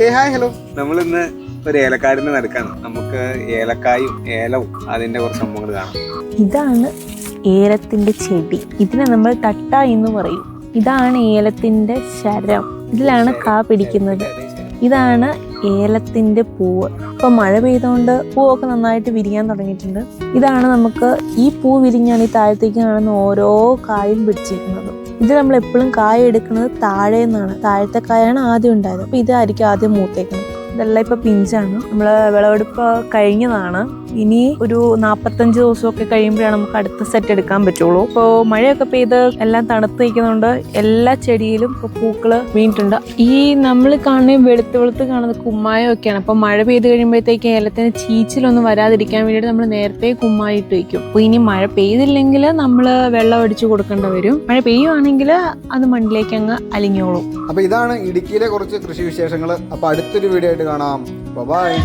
Hi hello. നമ്മളിന്ന് ഒരു ഏലക്കാടിന് നടക്കാണ്. നമുക്ക് ഏലക്കായും ഏലവും അതിന്റെ കുറച്ച് സംഭവങ്ങൾ കാണാം. ഇതാണ് ഏലത്തിന്റെ ചെടി. ഇതിനെ നമ്മൾ തട്ട എന്ന് പറയും. ഇതാണ് ഏലത്തിന്റെ ശരം. ഇതിലാണ് കാ പിടിക്കുന്നത്. ഇതാണ് ഏലത്തിന്റെ പൂവ്. ഇപ്പൊ മഴ പെയ്തുകൊണ്ട് പൂവൊക്കെ നന്നായിട്ട് വിരിയാൻ തുടങ്ങിയിട്ടുണ്ട്. ഇതാണ് നമുക്ക് ഈ പൂ വിരിഞ്ഞാണ് ഈ താഴത്തേക്ക് കാണുന്ന ഓരോ കായും പിടിച്ചിരിക്കുന്നത്. ഇത് നമ്മൾ എപ്പോഴും കായ എടുക്കുന്നത് താഴെ നിന്നാണ്. താഴത്തെ കായാണ് ആദ്യം ഉണ്ടായത്. അപ്പൊ ഇതായിരിക്കും ആദ്യം മൂത്തേക്കുന്നത്. ഇതെല്ലാം ഇപ്പൊ പിഞ്ചാണ്. നമ്മള് വിളവെടുപ്പ് കഴിഞ്ഞതാണ്. ഇനി ഒരു 45 ദിവസമൊക്കെ കഴിയുമ്പോഴാണ് നമുക്ക് അടുത്ത സെറ്റ് എടുക്കാൻ പറ്റുള്ളൂ. ഇപ്പോൾ മഴയൊക്കെ പെയ്ത് എല്ലാം തണുത്ത് നിൽക്കുന്നുണ്ട്. എല്ലാ ചെടിയിലും ഇപ്പൊ പൂക്കള് വീണിട്ടുണ്ട്. ഈ നമ്മൾ കാണുന്ന വെളുത്ത് കാണുന്ന കുമ്മായം ഒക്കെയാണ്. അപ്പൊ മഴ പെയ്ത് കഴിയുമ്പോഴത്തേക്ക് ഏലത്തിന് ചീച്ചിലൊന്നും വരാതിരിക്കാൻ വേണ്ടിയിട്ട് നമ്മൾ നേരത്തെ കുമ്മായി ഇട്ട് വയ്ക്കും. അപ്പൊ ഇനി മഴ പെയ്തില്ലെങ്കിൽ നമ്മൾ വെള്ളം അടിച്ചു കൊടുക്കേണ്ടി വരും. മഴ പെയ്യുവാണെങ്കിൽ അത് മണ്ണിലേക്ക് അങ്ങ് അലിഞ്ഞോളും. അപ്പൊ ഇതാണ് ഇടുക്കിയിലെ കുറച്ച് കൃഷി വിശേഷങ്ങൾ. അപ്പൊ അടുത്തൊരു വീഡിയോ ആയിട്ട് കാണാം. ബൈ.